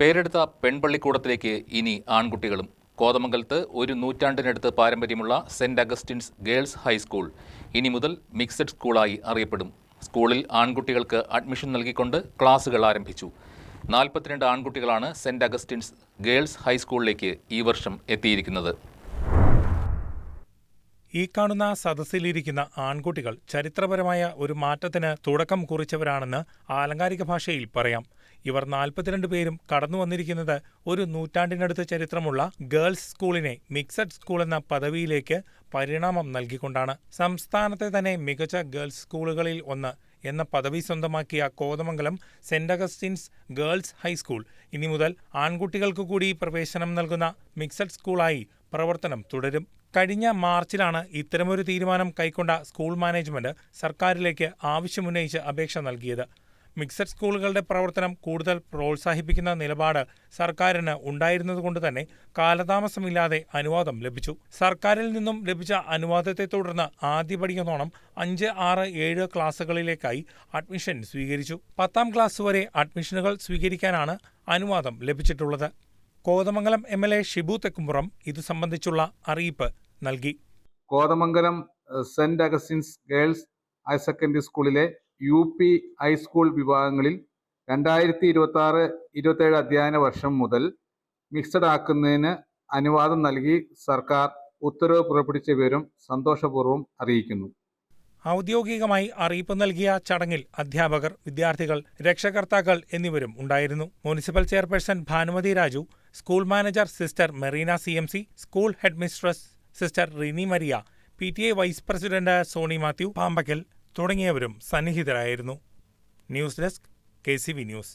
പേരെടുത്ത പെൺപള്ളിക്കൂടത്തിലേക്ക് ഇനി ആൺകുട്ടികളും. കോതമംഗലത്ത് ഒരു നൂറ്റാണ്ടിനടുത്ത് പാരമ്പര്യമുള്ള സെന്റ് അഗസ്റ്റിൻസ് ഗേൾസ് ഹൈസ്കൂൾ ഇനി മുതൽ മിക്സഡ് സ്കൂളായി അറിയപ്പെടും. സ്കൂളിൽ ആൺകുട്ടികൾക്ക് അഡ്മിഷൻ നൽകിക്കൊണ്ട് ക്ലാസുകൾ ആരംഭിച്ചു. 42 ആൺകുട്ടികളാണ് സെന്റ് അഗസ്റ്റിൻസ് ഗേൾസ് ഹൈസ്കൂളിലേക്ക് ഈ വർഷം എത്തിയിരിക്കുന്നത്. ഈ കാണുന്ന സദസ്സിലിരിക്കുന്ന ആൺകുട്ടികൾ ചരിത്രപരമായ ഒരു മാറ്റത്തിന് തുടക്കം കുറിച്ചവരാണെന്ന് ആലങ്കാരിക ഭാഷയിൽ പറയാം. ഇവർ 42 പേരും കടന്നു വന്നിരിക്കുന്നത് ഒരു നൂറ്റാണ്ടിനടുത്ത് ചരിത്രമുള്ള ഗേൾസ് സ്കൂളിനെ മിക്സഡ് സ്കൂൾ എന്ന പദവിയിലേക്ക് പരിണാമം നൽകിക്കൊണ്ടാണ്. സംസ്ഥാനത്തെ തന്നെ മികച്ച ഗേൾസ് സ്കൂളുകളിൽ ഒന്ന് എന്ന പദവി സ്വന്തമാക്കിയ Kothamangalam saint Augustine's girls high school ഇനി മുതൽ ആൺകുട്ടികൾക്ക് കൂടി പ്രവേശനം നൽകുന്ന മിക്സഡ് സ്കൂളായി പ്രവർത്തനം തുടരും. കഴിഞ്ഞ മാർച്ചിലാണ് ഇത്തരമൊരു തീരുമാനം കൈക്കൊണ്ട സ്കൂൾ മാനേജ്മെന്റ് സർക്കാരിലേക്ക് ആവശ്യമുന്നയിച്ച് അപേക്ഷ നൽകിയത്. മിക്സഡ് സ്കൂളുകളുടെ പ്രവർത്തനം കൂടുതൽ പ്രോത്സാഹിപ്പിക്കുന്ന നിലപാട് സർക്കാരിന് ഉണ്ടായിരുന്നതുകൊണ്ട് തന്നെ കാലതാമസമില്ലാതെ അനുവാദം ലഭിച്ചു. സർക്കാരിൽ നിന്നും ലഭിച്ച അനുവാദത്തെ തുടർന്ന് ആദ്യപടിയെന്നോണം 5, 6, 7 ക്ലാസുകളിലേക്കായി അഡ്മിഷൻ സ്വീകരിച്ചു. 10ാം ക്ലാസ് വരെ അഡ്മിഷനുകൾ സ്വീകരിക്കാനാണ് അനുവാദം ലഭിച്ചിട്ടുള്ളത്. കോതമംഗലം MLA ഷിബു തെക്കുംപുറം ഇതു സംബന്ധിച്ചുള്ള അറിയിപ്പ് നൽകി. Kothamangalam saint Augustine's girls higher secondary സ്കൂളിലെ UP ഹൈസ്കൂൾ വിഭാഗങ്ങളിൽ 2026-27 അധ്യയന വർഷം മുതൽ മിക്സഡ് ആക്കുന്നതിന് അനുവാദം നൽകി സർക്കാർ ഉത്തരവ് പുറപ്പെടുവിച്ച വിവരം സന്തോഷപൂർവ്വം അറിയിക്കുന്നു. ഔദ്യോഗികമായി അറിയിപ്പ് നൽകിയ ചടങ്ങിൽ അധ്യാപകർ, വിദ്യാർത്ഥികൾ, രക്ഷകർത്താക്കൾ എന്നിവരും ഉണ്ടായിരുന്നു. Municipal chairperson Bhanumathi Raju, school manager sister Marina CMC, school head mistress sister Rini Maria, PTA vice president Soni Mathew Pambakkal തുടങ്ങിയവരും സന്നിഹിതരായിരുന്നു. News desk KCV news.